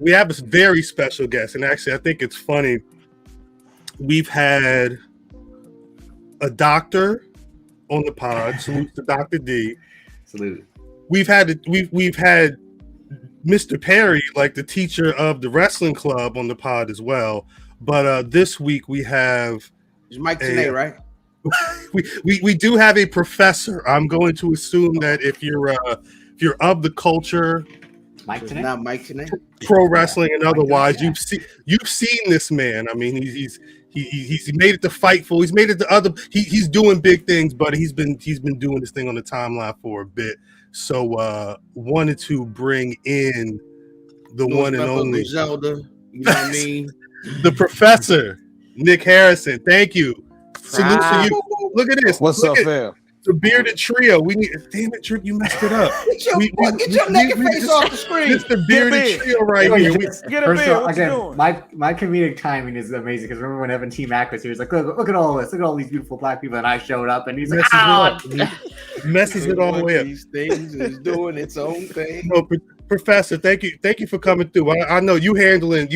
we have this very special guest, and actually, I think it's funny. We've had a doctor on the pod. Salute to Dr. D. Salute. We've had Mr. Perry, like the teacher of the Rasslin club, on the pod as well. But this week we have It's Mike Tanay, right? we do have a professor. I'm going to assume that if you're of the culture, Mike Tanay? Not Mike Tanay. pro wrestling and otherwise, you've seen this man. I mean, he's made it to Fightful. He's made it to other. He's doing big things, but he's been doing this thing on the timeline for a bit. So wanted to bring in the one and only Zelda. You know what I mean? the professor, Nick Harrison. Thank you. Salute to you. Look at this. What's up, fam? The bearded trio. We need. Damn it, Trick! You messed it up. Get your naked face off the screen. It's the bearded trio right here. Get a beer. What you Again, doing? my comedic timing is amazing because remember when Evan T. Mack was here, he's like, look at all this, look at all these beautiful black people, and I showed up, and he's like, Messes it all the way up. These things is doing its own thing. No, Professor, thank you for coming through. I know you handling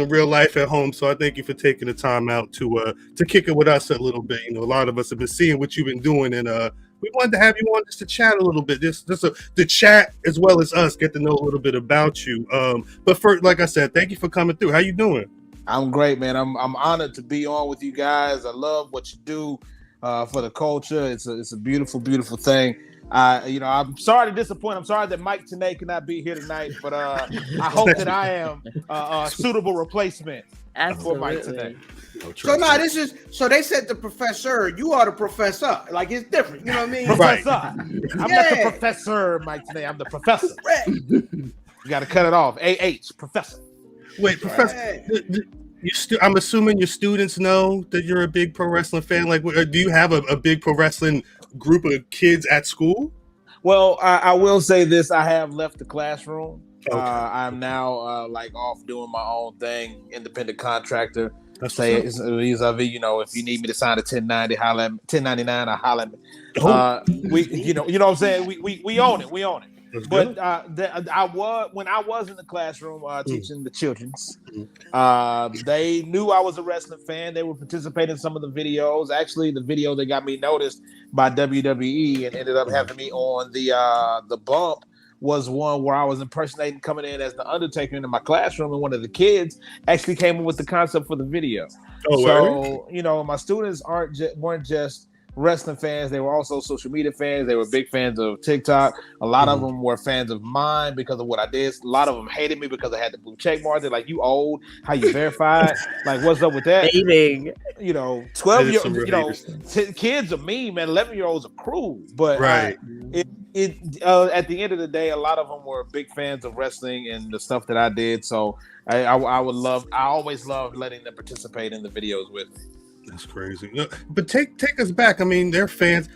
real life at home, so I thank you for taking the time out to kick it with us a little bit. You know, a lot of us have been seeing what you've been doing, and we wanted to have you on just to chat a little bit, the chat as well as us get to know a little bit about you. But first, like I said, thank you for coming through. How you doing? I'm great, man. I'm honored to be on with you guys. I love what you do for the culture. It's a beautiful, beautiful thing. I'm sorry to disappoint. I'm sorry that Mike Tanay cannot be here tonight, but I hope that I am a suitable replacement for Mike Tanay. So they said the professor, you are the professor. Like it's different. You know what I mean? Professor. I'm not the professor, Mike Tanay. I'm the professor. You got to cut it off. AH, professor. Wait, Professor. I'm assuming your students know that you're a big pro wrestling fan. Like, do you have a big pro wrestling group of kids at school? Well, I will say this: I have left the classroom. Okay. I'm now off doing my own thing, independent contractor. That's Say vis-a-vis, if you need me to sign a 1090, holla at me. 1099, I holla at me. You know what I'm saying? We own it. We own it. That's But good. when I was in the classroom teaching the children's, they knew I was a wrestling fan. They were participating in some of the videos. Actually, the video that got me noticed by WWE and ended up having me on the bump was one where I was impersonating coming in as the Undertaker into my classroom, and one of the kids actually came up with the concept for the video. Oh, so my students weren't just wrestling fans. They were also social media fans. They were big fans of TikTok. A lot of them were fans of mine because of what I did. A lot of them hated me because I had the blue check mark. They're like, you old, how you verified? Like, what's up with that? Hating. 12-year-olds, kids are mean, man. 11-year-olds are cruel. But right. At the end of the day, a lot of them were big fans of wrestling and the stuff that I did. So I always loved letting them participate in the videos with me. That's crazy. But take us back. I mean, they're fans.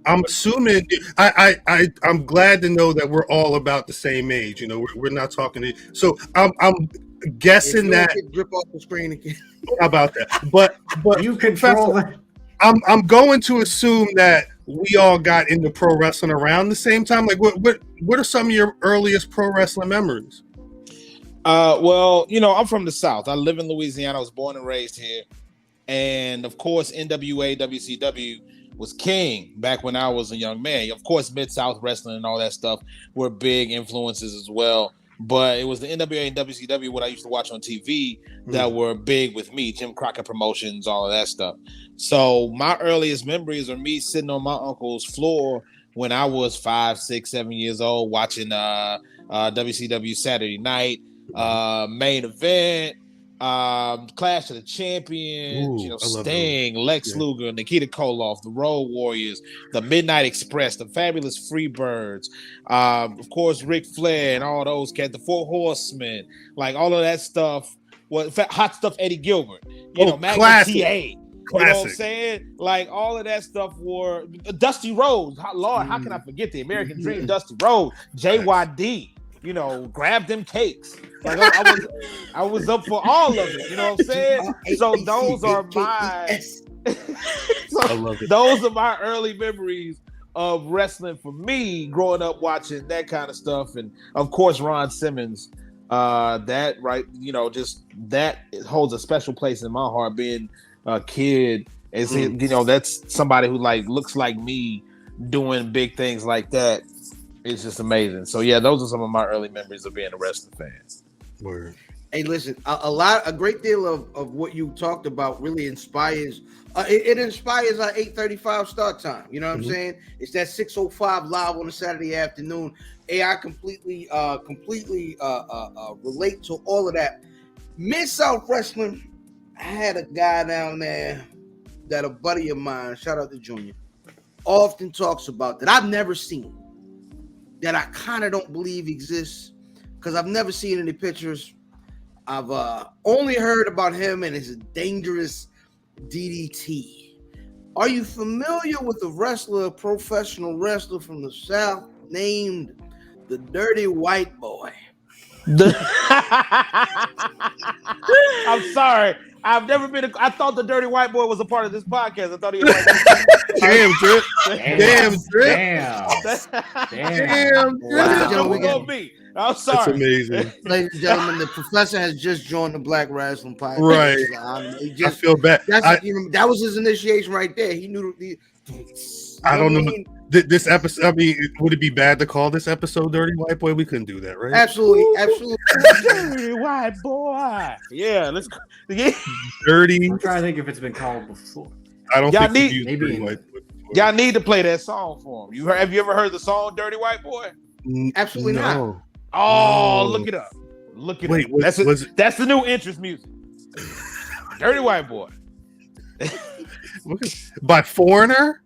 I'm assuming. I'm glad to know that we're all about the same age. You know, we're not talking. So I'm guessing that drip off the screen again. How about that? But you control it. I'm going to assume that we all got into pro wrestling around the same time. Like, what are some of your earliest pro wrestling memories? Well, I'm from the South. I live in Louisiana. I was born and raised here. And of course, NWA, WCW was king back when I was a young man. Of course, Mid-South Wrestling and all that stuff were big influences as well. But it was the NWA and WCW, what I used to watch on TV, that were big with me. Jim Crockett Promotions, all of that stuff. So my earliest memories are me sitting on my uncle's floor when I was 5, 6, 7 years old, watching WCW Saturday Night, Main Event, Clash of the Champions, Sting, Lex Luger, Nikita Koloff, the Road Warriors, the Midnight Express, the Fabulous Freebirds, of course Ric Flair and all those cats, the Four Horsemen, like all of that stuff. Hot Stuff Eddie Gilbert, Magnum TA. Classic. You know what I'm saying? Like all of that stuff were Dusty Rhodes. Lord, how can I forget the American Dream? Dusty Rhodes, JYD. Grab them cakes. Like I was up for all of it. You know what I'm saying? So those are my those are my early memories of wrestling for me growing up watching that kind of stuff. And of course, Ron Simmons That right, just that holds a special place in my heart. Being a kid, that's somebody who like looks like me doing big things like that. It's just amazing. So yeah, those are some of my early memories of being a wrestling fan. Word. Hey, listen, a great deal of what you talked about really inspires. It inspires our 8:35 start time. You know what I'm saying? It's that 6:05 live on a Saturday afternoon. Hey, I completely relate to all of that. Mid-South Wrestling, I had a guy down there that a buddy of mine, shout out to Junior, often talks about that I've never seen, that I kind of don't believe exists because I've never seen any pictures. I've only heard about him and his dangerous DDT. Are you familiar with a professional wrestler from the South named the Dirty White Boy? I'm sorry. I've never been. I thought the Dirty White Boy was a part of this podcast. I thought he was like, Damn, Drip. Damn, Drip. Damn. Wow. I'm sorry. That's amazing. Ladies and gentlemen, the professor has just joined the Black Wrestling Podcast. Right. I feel bad. That was his initiation right there. He knew I don't know. This episode, I mean, would it be bad to call this episode Dirty White Boy? We couldn't do that, right? Absolutely. Dirty White Boy. Yeah, let's go. Yeah. Dirty. I'm trying to think if it's been called before. I don't think maybe Dirty White Boy before. Y'all need to play that song for him. Have you ever heard the song Dirty White Boy? Absolutely not. Oh, look it up. Look it up. That's the new interest music. Dirty White Boy. By Foreigner?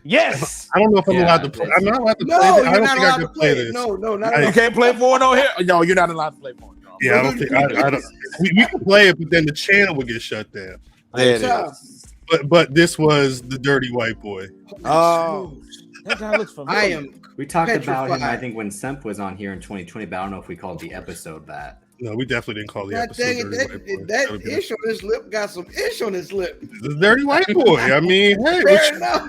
Yes. I don't know if I'm allowed to play. I'm not allowed to play this. I don't think I can play this. No, you can't play Foreigner here? No, you're not allowed to play Foreigner. No. Yeah, I don't think I don't. We can play it, but then the channel would get shut down. There it is. But this was the Dirty White Boy. Oh, that guy looks familiar. We talked about him, I think, when Semp was on here in 2020, but I don't know if we called the episode that. No, we definitely didn't call the episode Dirty White Boy. That ish on his lip got some ish on his lip. The Dirty White Boy. I mean, hey, fair enough.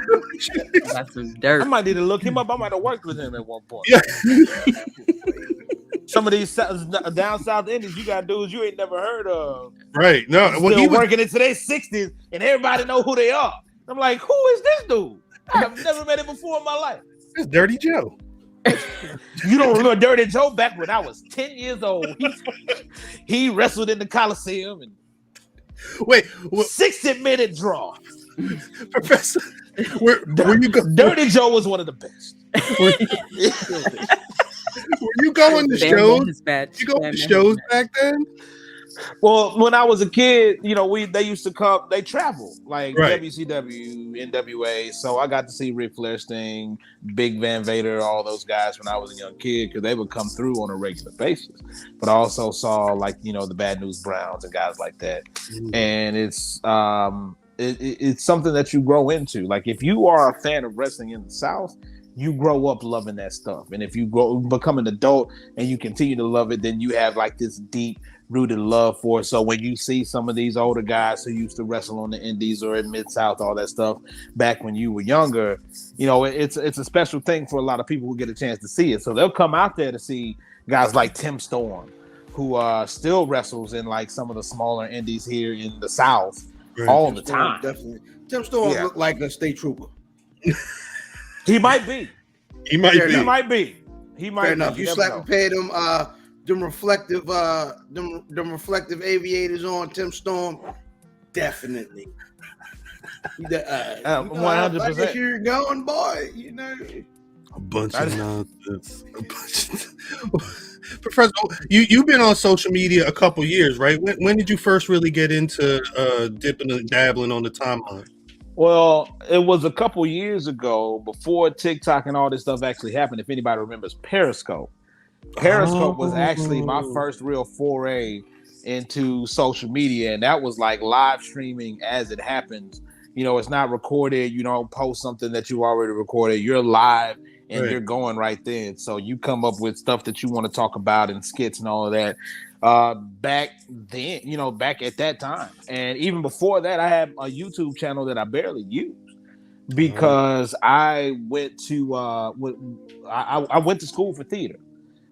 That's some dirt. I might need to look him up. I might have worked with him at one point. Yeah. Some of these down south Indies, you got dudes you ain't never heard of. Right. No, well, he was working into their 60s, and everybody know who they are. I'm like, who is this dude? I've never met him before in my life. It's Dirty Joe. You don't remember Dirty Joe back when I was 10 years old? He wrestled in the Coliseum and wait, 60-minute draw. Professor, where you go? Dirty Joe was one of the best. Were you going to shows? You go to shows back then? Well, when I was a kid, they used to come. They travel like right. WCW, NWA. So I got to see Ric Flair, Sting, Big Van Vader, all those guys when I was a young kid because they would come through on a regular basis. But I also saw the Bad News Browns and guys like that. Mm-hmm. And it's something that you grow into. Like if you are a fan of wrestling in the South, you grow up loving that stuff. And if you become an adult and you continue to love it, then you have like this deep rooted love for it. So when you see some of these older guys who used to wrestle on the indies or in Mid-South, all that stuff back when you were younger, it's a special thing for a lot of people who get a chance to see it. So they'll come out there to see guys like Tim Storm, who still wrestles in like some of the smaller indies here in the South all the time. Definitely. Tim Storm looked like a state trooper. He might be. He might be. Fair enough. You slap and pay them them reflective aviators on Tim Storm. Definitely. 100%. You're going, boy. A bunch of nonsense. Professor, you've been on social media a couple years, right? When did you first really get into dipping and dabbling on the timeline? Well, it was a couple years ago before TikTok and all this stuff actually happened. If anybody remembers Periscope. Periscope was actually my first real foray into social media, and that was like live streaming as it happens. It's not recorded. You don't post something that you already recorded. You're live and you're going right then. So you come up with stuff that you want to talk about and skits and all of that. Back then, back at that time. And even before that, I had a YouTube channel that I barely used because I went to I went to school for theater.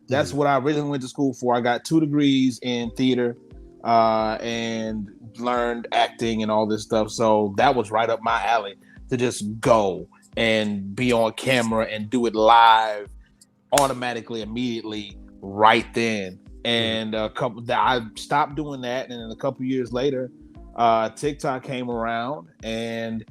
That's what I originally went to school for. I got 2 degrees in theater and learned acting and all this stuff. So that was right up my alley to just go and be on camera and do it live automatically, immediately, right then. And I stopped doing that. And then a couple years later, TikTok came around and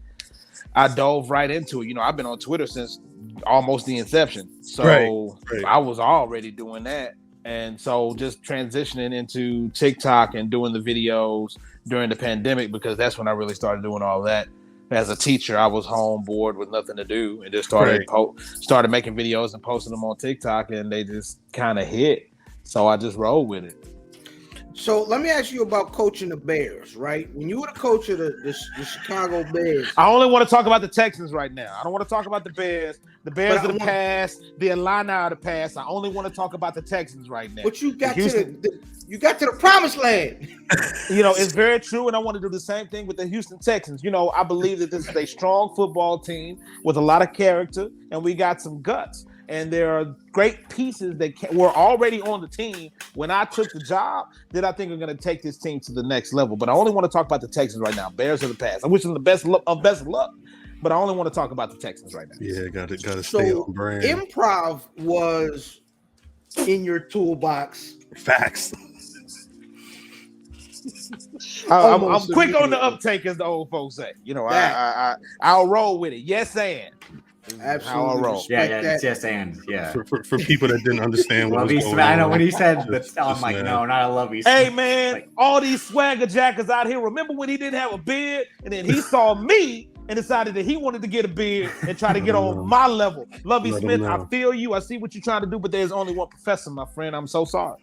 I dove right into it. You know, I've been on Twitter since almost the inception. So I was already doing that. And so just transitioning into TikTok and doing the videos during the pandemic, because that's when I really started doing all that. As a teacher, I was home bored with nothing to do and just started making videos and posting them on TikTok, and they just kind of hit. So I just rolled with it. So let me ask you about coaching the Bears, right? When you were the coach of the Chicago Bears. I only want to talk about the Texans right now. I don't want to talk about the Bears. The Bears of the past, the Atlanta of the past. I only want to talk about the Texans right now. But you got you got to the promised land. You know, it's very true, and I want to do the same thing with the Houston Texans. You know, I believe that this is a strong football team with a lot of character, and we got some guts. And there are great pieces that were already on the team when I took the job that I think are going to take this team to the next level. But I only want to talk about the Texans right now. Bears of the past. I wish them the best of luck, but I only want to talk about the Texans right now. Yeah, got to stay on brand. Improv was in your toolbox. Facts. I'm quick on the uptake, as the old folks say. You know, I'll roll with it. Yes, and. Absolutely. It's yes and for people that didn't understand what was going on. I know when he said that, I'm like, no, not a Lovey Smith. Hey man, like, all these swagger jackers out here. Remember when he didn't have a beard, and then he saw me and decided that he wanted to get a beard and try to get on my level. Lovey Smith, I feel you. I see what you're trying to do, but there's only one professor, my friend. I'm so sorry.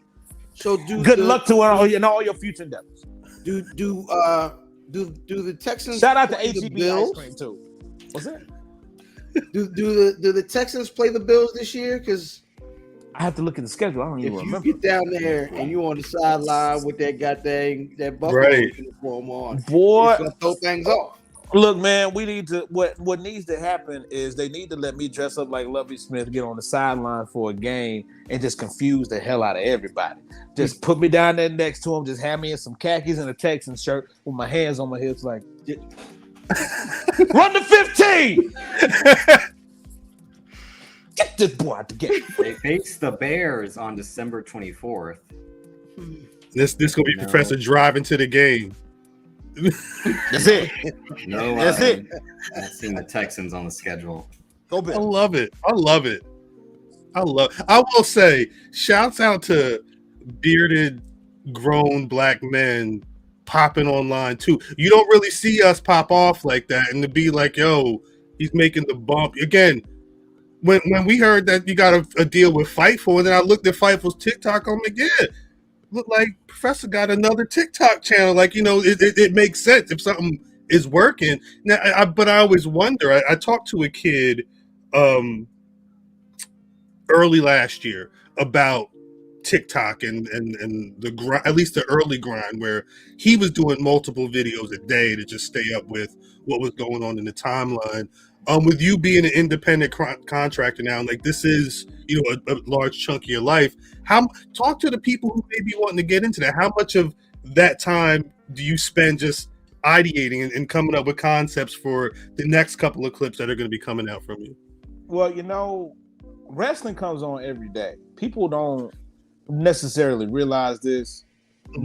So good luck to her in all your future endeavors. Do the Texans shout out to HEB ice cream too? What's that? Do the Texans play the Bills this year? Because I have to look at the schedule. I don't even remember. If you get down there and you on the sideline with that Buffalo uniform on, boy, it's gonna throw things off. Look, man, we need to. What needs to happen is they need to let me dress up like Lovey Smith, get on the sideline for a game, and just confuse the hell out of everybody. Just put me down there next to him. Just have me in some khakis and a Texans shirt with my hands on my hips, like. Run the 15. Get this boy out the game. They face the Bears on December 24th. This gonna be Professor driving to the game. That's it. No, that's it. I've seen the Texans on the schedule. I love it. I will say, shouts out to bearded, grown black men popping online too. You don't really see us pop off like that, and to be like, yo, he's making the bump again. When we heard that you got a deal with Fightful, and then I looked at Fightful's TikTok, I'm like, yeah, look like Professor got another TikTok channel. Like, you know, it makes sense if something is working. Now, but I always wonder. I talked to a kid early last year about TikTok and the grind, at least the early grind, where he was doing multiple videos a day to just stay up with what was going on in the timeline. With you being an independent contractor now, like this is, you know, a large chunk of your life. Talk to the people who may be wanting to get into that. How much of that time do you spend just ideating and coming up with concepts for the next couple of clips that are going to be coming out from you? Well, you know, wrestling comes on every day. People don't necessarily realize this,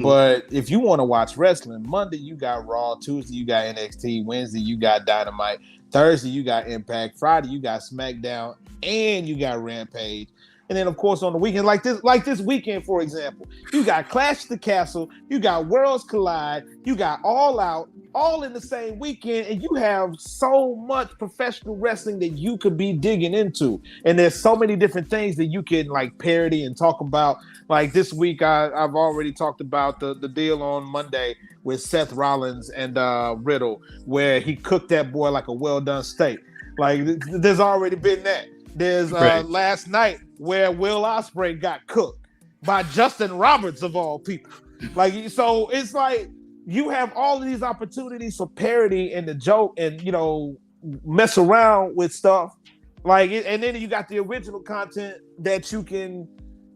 but if you want to watch wrestling, Monday you got Raw, Tuesday you got NXT, Wednesday you got Dynamite, Thursday you got Impact, Friday you got SmackDown, and you got Rampage. And then, of course, on the weekend, like this weekend, for example, you got Clash of the Castle, you got Worlds Collide, you got All Out, all in the same weekend, and you have so much professional wrestling that you could be digging into. And there's so many different things that you can like parody and talk about. Like this week, I've already talked about the deal on Monday with Seth Rollins and Riddle, where he cooked that boy like a well-done steak. Like there's already been that. There's last night where Will Ospreay got cooked by Justin Roberts of all people. Like, so it's like you have all of these opportunities for parody and the joke and, you know, mess around with stuff. Like, and then you got the original content that you can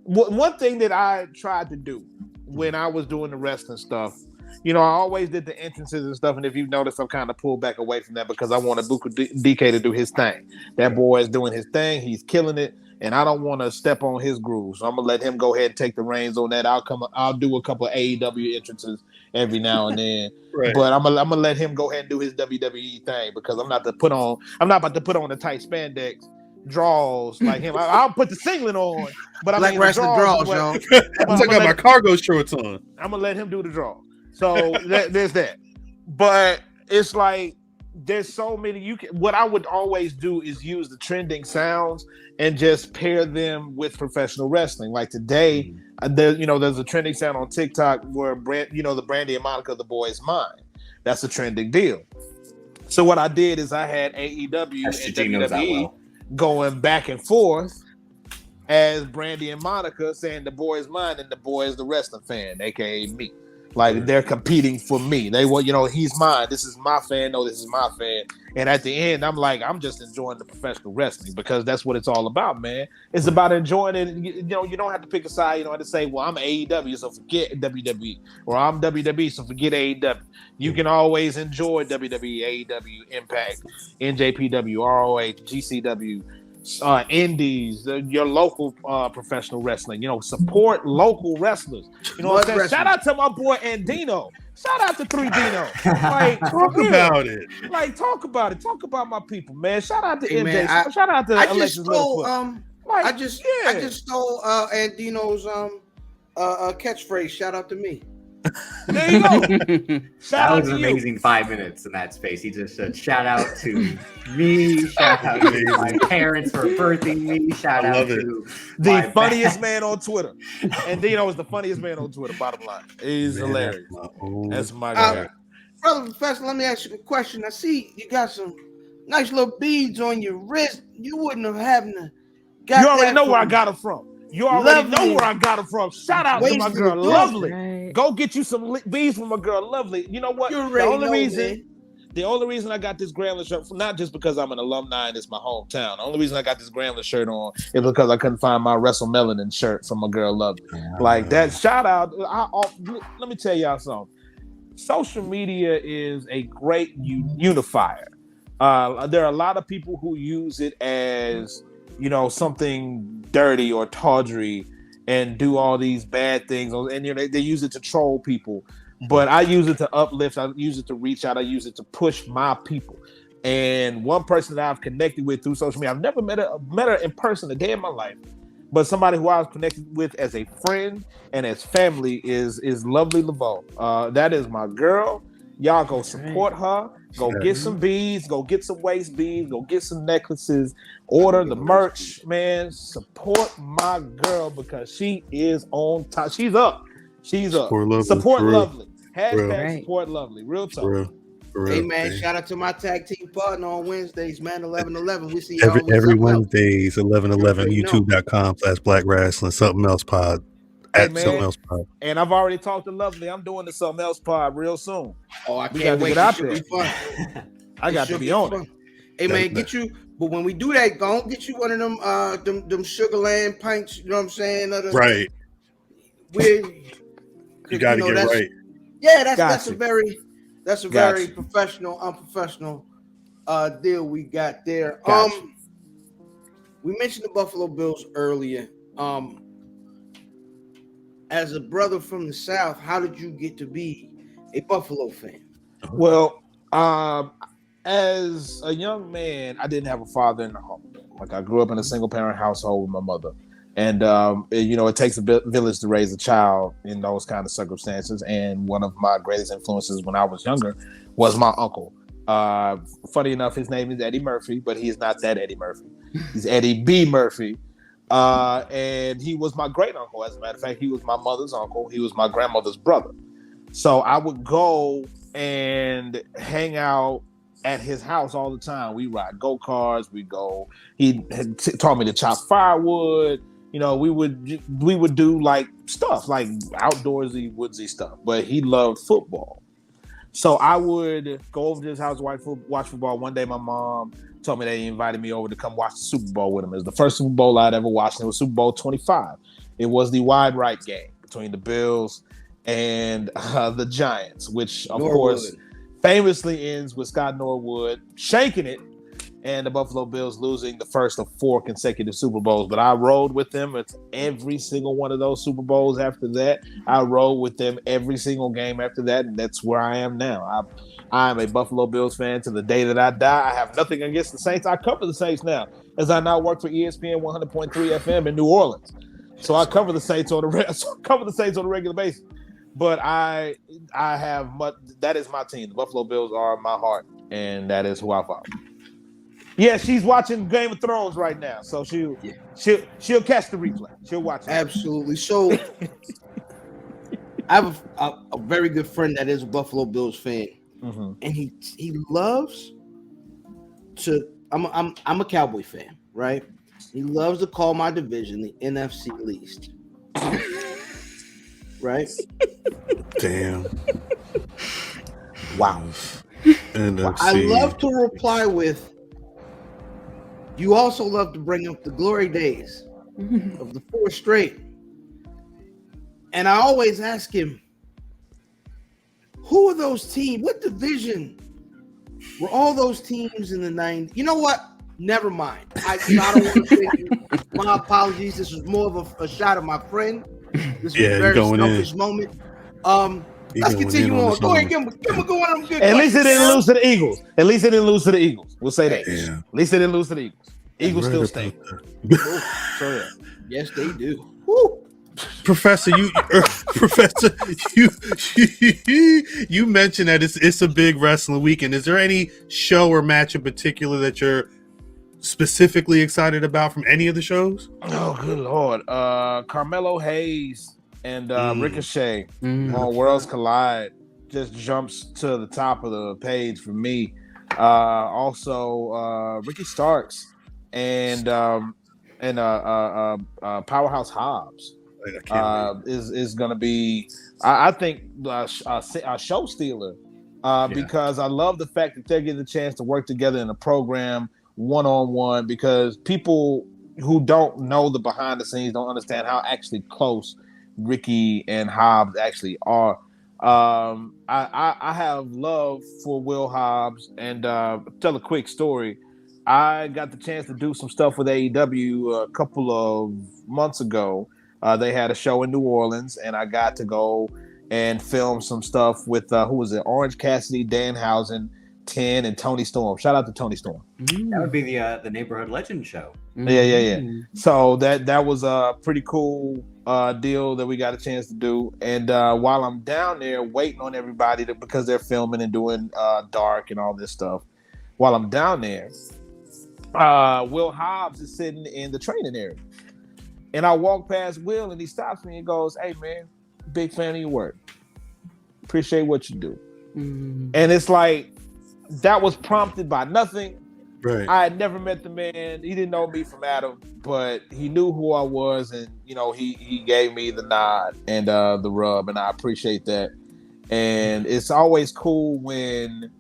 one thing that I tried to do when I was doing the wrestling stuff, I always did the entrances and stuff. And if you've noticed, I've kind of pulled back away from that because I wanted Buku DK to do his thing. That boy is doing his thing. He's killing it. And I don't want to step on his groove. So I'm going to let him go ahead and take the reins on that. I'll do a couple of AEW entrances every now and then. Right. But I'm gonna let him go ahead and do his WWE thing because I'm not about to put on the tight spandex draws like him. I'll put the singlet on, but Black wrestling draws, yo. I got my cargo shorts on. I'm gonna let him do the draw. So there's that. But it's like there's so many. What I would always do is use the trending sounds and just pair them with professional wrestling. Like today, there's a trending sound on TikTok where the Brandy and Monica, the boy is mine. That's a trending deal. So what I did is I had AEW and WWE going back and forth as Brandy and Monica saying the boy is mine and the boy is the wrestling fan, aka me. Like they're competing for me. They want, he's mine. This is my fan. No, this is my fan. And at the end, I'm like, I'm just enjoying the professional wrestling because that's what it's all about, man. It's about enjoying it. You don't have to pick a side. You don't have to say, well, I'm AEW, so forget WWE, or I'm WWE, so forget AEW. You can always enjoy WWE, AEW, Impact, NJPW, ROH, GCW, indies, your local professional wrestling. Support local wrestlers. You know what I'm saying? Shout out to my boy Andino. Shout out to 3Dino. Like, talk about it. Like, talk about it. Talk about my people, man. Shout out to MJ. Shout out to Alexis Littlefoot. I just stole Andino's catchphrase. Shout out to me. There you go. That was an amazing 5 minutes in that space. He just said, shout out to me, shout out to my parents for birthing me, shout out to the funniest man on Twitter. And Dino is the funniest man on Twitter, bottom line. He's hilarious. That's my guy. Brother Professor, let me ask you a question. I see you got some nice little beads on your wrist. You wouldn't have having to You already know where I got them from. You already know where I got them from. Shout out to my girl, Lovely. Right. Go get you some beads from my girl, Lovely. You know what? The only reason I got this Grambling shirt, not just because I'm an alumni and it's my hometown. The only reason I got this Grambling shirt on is because I couldn't find my Wrestle Melanin shirt from my girl, Lovely. Like that. Shout out. Let me tell y'all something. Social media is a great unifier. There are a lot of people who use it as something dirty or tawdry and do all these bad things, and they use it to troll people. But I use it to uplift. I use it to reach out. I use it to push my people. And one person that I've connected with through social media, I've never met her in person a day in my life, but somebody who I was connected with as a friend and as family is Lovely Laveau. That is my girl. Y'all go support her. Go get some beads. Go get some waist beads. Go get some necklaces. Order the merch, man. Support my girl because she is on top. She's up. Support Lovely. Hashtag support Lovely. Real talk. Hey man, shout out to my tag team partner on Wednesdays, man. 11:11. We see every Wednesdays, 11:11. YouTube.com/Black Rasslin. Something else pod. Something else pod. And I've already talked to Lovely. I'm doing the Something Else pod real soon. Oh, I can't wait. Get out there. I got to be on it. Hey man, get you. But when we do that, go get you one of them Sugarland pints. You know what I'm saying? Right. You got to get right. Yeah, that's a very professional, unprofessional deal we got there. We mentioned the Buffalo Bills earlier. As a brother from the South, how did you get to be a Buffalo fan? Well, as a young man, I didn't have a father in the home. Like I grew up in a single parent household with my mother. And, it takes a village to raise a child in those kind of circumstances. And one of my greatest influences when I was younger was my uncle. Funny enough, his name is Eddie Murphy, but he is not that Eddie Murphy. He's Eddie B. Murphy. And he was my great uncle. As a matter of fact, he was my mother's uncle. He was my grandmother's brother. So I would go and hang out at his house all the time. We ride go-karts. He taught me to chop firewood. We would do like stuff like outdoorsy, woodsy stuff. But he loved football. So I would go over to his house, watch football. One day my mom told me they invited me over to come watch the Super Bowl with him. It was the first Super Bowl I'd ever watched. It was Super Bowl 25. It was the wide right game between the Bills and the Giants, which of course famously ends with Scott Norwood shanking it and the Buffalo Bills losing the first of 4 consecutive Super Bowls. But I rode with them at every single one of those Super Bowls after that. I rode with them every single game after that, and that's where I am now. I'm a Buffalo Bills fan to the day that I die. I have nothing against the Saints. I cover the Saints now, as I now work for ESPN 100.3 FM in New Orleans. So I cover the Saints on a regular basis. But I have that is my team. The Buffalo Bills are my heart, and that is who I follow. Yeah, she's watching Game of Thrones right now, so she'll catch the replay. She'll watch it. Absolutely. So I have a very good friend that is a Buffalo Bills fan, and he loves to. I'm a Cowboy fan, right? He loves to call my division the NFC least. Right? Damn. Wow. NFC. I love to reply with, you also love to bring up the glory days of the 4 straight. And I always ask him, who are those teams? What division were all those teams in the 90s? You know what? Never mind. I don't want to say my apologies. This was more of a shot at my friend. This was a very selfish moment. Let's continue on. Go ahead, give him a go on. At least it didn't lose to the Eagles. We'll say that. Yeah. At least they didn't lose to the Eagles. Eagles still stay. So yeah. Yes, they do. Woo. Professor, you mentioned that it's a big wrestling weekend. Is there any show or match in particular that you're specifically excited about from any of the shows? Oh, good Lord. Carmelo Hayes and Ricochet on Worlds Collide just jumps to the top of the page for me. Also, Ricky Starks and Powerhouse Hobbs is going to be, I think, a show stealer because I love the fact that they're getting the chance to work together in a program one-on-one, because people who don't know the behind the scenes don't understand how actually close Ricky and Hobbs actually are. I have love for Will Hobbs, and tell a quick story. I got the chance to do some stuff with AEW a couple of months ago. They had a show in New Orleans, and I got to go and film some stuff with who was it? Orange Cassidy, Danhausen, 10, and Tony Storm. Shout out to Tony Storm. That would be the Neighborhood Legend show. Yeah. So that was a pretty cool deal that we got a chance to do. And while I'm down there waiting on everybody because they're filming and doing dark and all this stuff, while I'm down there, Will Hobbs is sitting in the training area. And I walk past Will, and he stops me and goes, "Hey, man, big fan of your work. Appreciate what you do." And it's like, that was prompted by nothing. Right. I had never met the man. He didn't know me from Adam, but he knew who I was, and he gave me the nod and the rub, and I appreciate that. And it's always cool when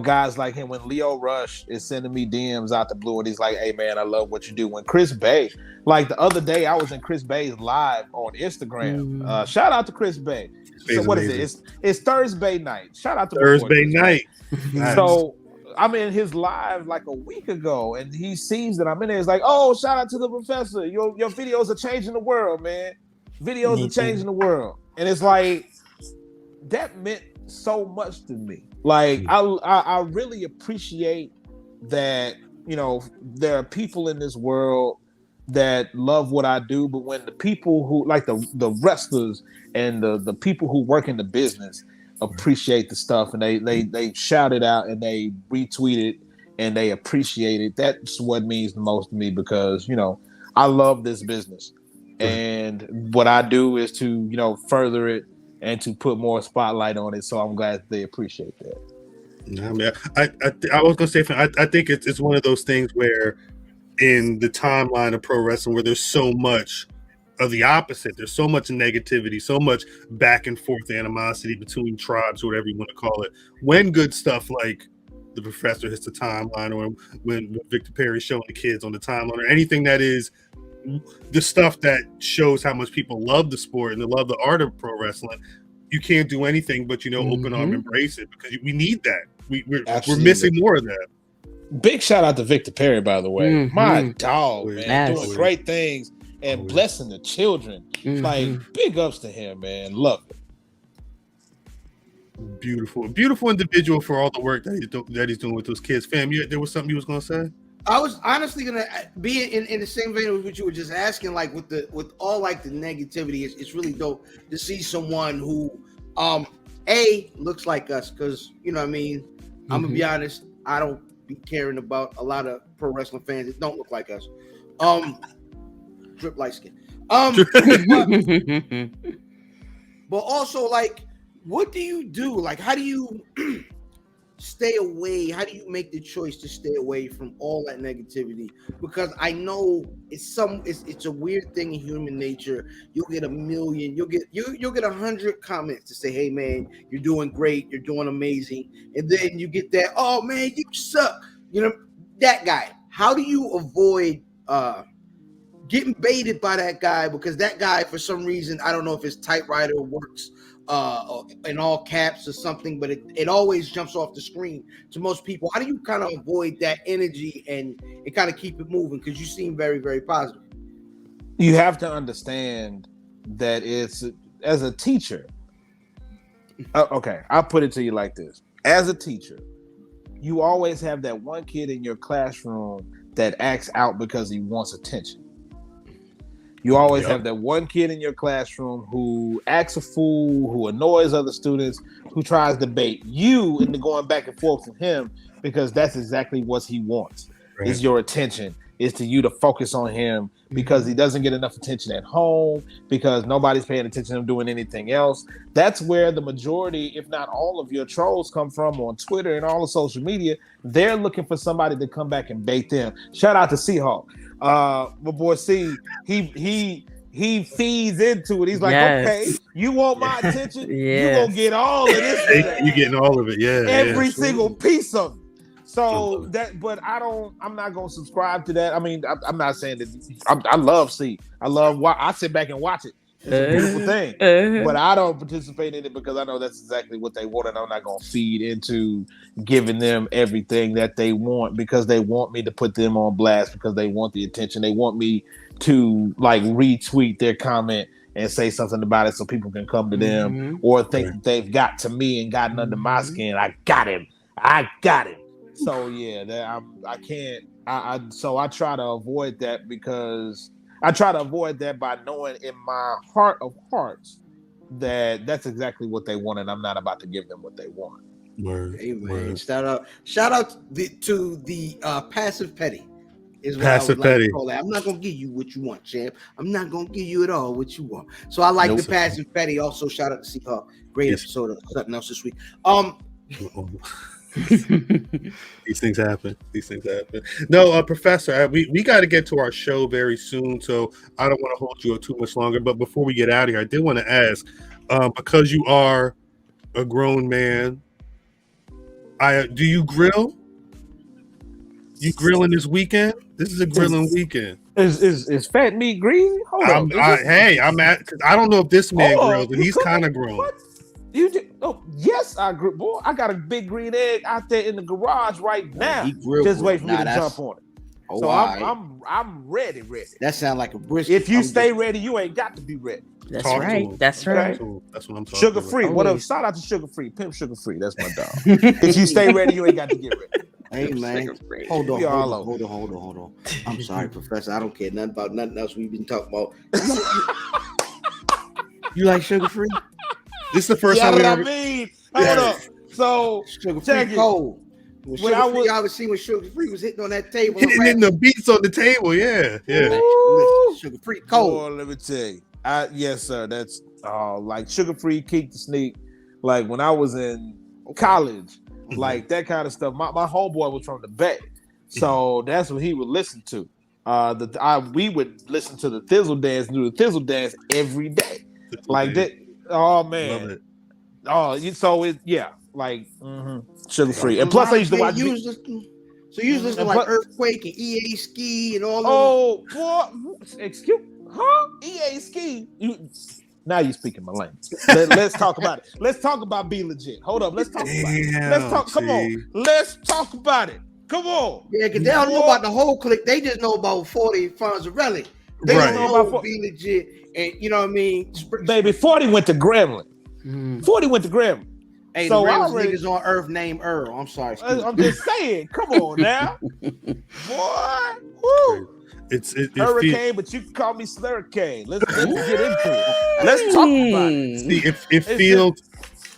guys like him, when Leo Rush is sending me DMs out the blue, and he's like, "Hey man, I love what you do." When Chris Bay, like the other day, I was in Chris Bay's live on Instagram. Shout out to Chris Bay. So what is it? It's Thursday night. Shout out to Thursday night. So I'm in his live like a week ago, and he sees that I'm in there. He's like, "Oh, shout out to the professor. Your videos are changing the world, man. Videos are changing the world." And it's like, that meant so much to me. Like, I really appreciate that, there are people in this world that love what I do, but when the people who, like the wrestlers and the people who work in the business appreciate the stuff, and they shout it out and they retweet it and they appreciate it, that's what means the most to me, because I love this business, and what I do is to further it and to put more spotlight on it. So I'm glad they appreciate that. I mean, I was gonna say, I think it's one of those things where in the timeline of pro wrestling, where there's so much of the opposite, there's so much negativity, so much back and forth animosity between tribes, or whatever you want to call it. When good stuff like the professor hits the timeline, or when Victor Perry's showing the kids on the timeline, or anything that is the stuff that shows how much people love the sport and they love the art of pro wrestling, you can't do anything but open arm embrace it, because we need that. We're missing more of that. Big shout out to Victor Perry, by the way. My dog, man, Yes. doing great things and blessing the children. Like, big ups to him, man. Love it. Beautiful individual for all the work that he's doing with those kids. Fam, there was something you was gonna say? I was honestly gonna be in the same vein of what you were just asking, like with all like the negativity. It's really dope to see someone who looks like us, because you know what I mean. I'm gonna be honest, I don't be caring about a lot of pro wrestling fans that don't look like us. Drip light skin. But also, like, what do you do? Like, how do you stay away? How do you make the choice to stay away from all that negativity? Because I know it's a weird thing in human nature. You'll get 1 million, you'll get 100 comments to say, "Hey man, you're doing great, you're doing amazing," and then you get that, "Oh man, you suck," that guy. How do you avoid getting baited by that guy? Because that guy, for some reason, I don't know if his typewriter works in all caps or something, but it always jumps off the screen to most people. How do you kind of avoid that energy and kind of keep it moving? Because you seem very, very positive. You have to understand that it's, as a teacher, okay, I'll put it to you like this. As a teacher, you always have that one kid in your classroom that acts out because he wants attention. You always have that one kid in your classroom who acts a fool, who annoys other students, who tries to bait you into going back and forth with him, because that's exactly what he wants. Right. Is your attention, is to you to focus on him, because he doesn't get enough attention at home, because nobody's paying attention to him doing anything else. That's where the majority, if not all of your trolls come from on Twitter and all the social media. They're looking for somebody to come back and bait them. Shout out to Seahawk. My boy C, he feeds into it. He's like, okay, you want my attention? You gonna get all of this. You getting all of it, every single piece of it. So but I'm not gonna subscribe to that. I mean, I'm not saying that. I love C. I sit back and watch it. It's a beautiful thing, but I don't participate in it because I know that's exactly what they want, and I'm not gonna feed into giving them everything that they want, because they want me to put them on blast, because they want the attention. They want me to like retweet their comment and say something about it so people can come to them, or think that they've got to me and gotten under my skin. I got him. So yeah, I can't. So I try to avoid that, because I try to avoid that by knowing in my heart of hearts that that's exactly what they want, and I'm not about to give them what they want. Word. Shout out to the passive petty. Is what passive I would like petty. To call that. I'm not gonna give you what you want, champ. I'm not gonna give you at all what you want. So I like the passive petty. Also, shout out to Seahawk. Great episode of something else this week. These things happen. No, Professor, we got to get to our show very soon, so I don't want to hold you up too much longer. But before we get out of here, I did want to ask, because you are a grown man, do you grill? You grilling this weekend? This is a grilling weekend. Is fat meat greasy? Hold on. I don't know if this man grills, and he's kind of grown. What? Yes, I grill. Boy, I got a big green egg out there in the garage right now. Just wait for me to jump on it. So I'm ready. That sounds like a brisket. If you stay ready, you ain't got to be ready. That's right. That's right. That's what I'm talking Sugar free. What up? Shout out to Sugar Free. Pimp Sugar Free. That's my dog. If you stay ready, you ain't got to get ready. Hey man, hold on. I'm sorry, Professor. I don't care nothing about nothing else we've been talking about. You like sugar free? This is the first time we ever. Hold up. So sugar free cold. When I was seeing when sugar free was hitting on that table, hitting the beats on the table. Yeah. Sugar free cold. Oh, let me tell you. Yes, sir. That's like Sugar Free, Keek the Sneak. Like when I was in college, like that kind of stuff. My homeboy was from the Bay, so that's what he would listen to. We would listen to the Thizzle Dance, do the Thizzle Dance every day, like that. Oh man, love it. Oh, so it like sugar free, and plus I used to watch. So you listen to like Earthquake and EA Ski and all. Oh, boy, excuse, huh? EA Ski. Now you're speaking my language. Let's talk about it. Let's talk about Be Legit. Hold up. Let's talk about it. Let's talk. Come on. Let's talk about it. Come on. Yeah, because they don't know about the whole clique. They just know about 40 Fonzarelli. They don't know about Be Legit. And you know what I mean? Baby, 40 went to Gremlin. 40 went to Gremlin. Hey, so the realest niggas on earth named Earl. I'm sorry. I'm just saying. Come on now. Boy. Woo. It's Hurricane, but you can call me Slurricane. Let's get into it. Let's talk about it. See, if Field,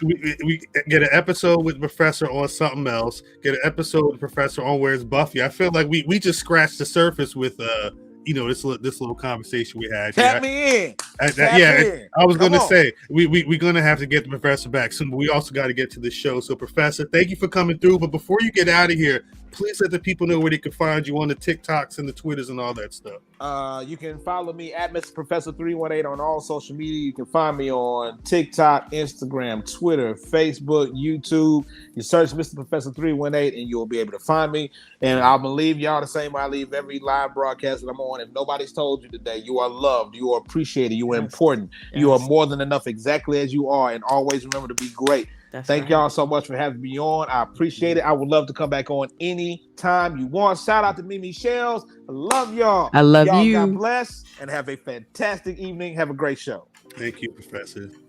we get an episode with Professor on something else, get an episode with Professor on Where's Buffy. I feel like we just scratched the surface with this little conversation we had. Tap me in. I was going to say we're going to have to get the Professor back soon, but we also got to get to the show. So, Professor, thank you for coming through. But before you get out of here, please let the people know where they can find you on the TikToks and the Twitters and all that stuff. You can follow me at Mr. Professor 318 on all social media. You can find me on TikTok, Instagram, Twitter, Facebook, YouTube. You search Mr. Professor 318 and you'll be able to find me. And I'm gonna leave y'all the same way I leave every live broadcast that I'm on. If nobody's told you today, you are loved, you are appreciated, you are important, you are more than enough exactly as you are, and always remember to be great. Thank y'all so much for having me on. I appreciate it. I would love to come back on any time you want. Shout out to Mimi Shells. I love y'all. I love y'all. you. God bless and have a fantastic evening. Have a great show. Thank you, Professor.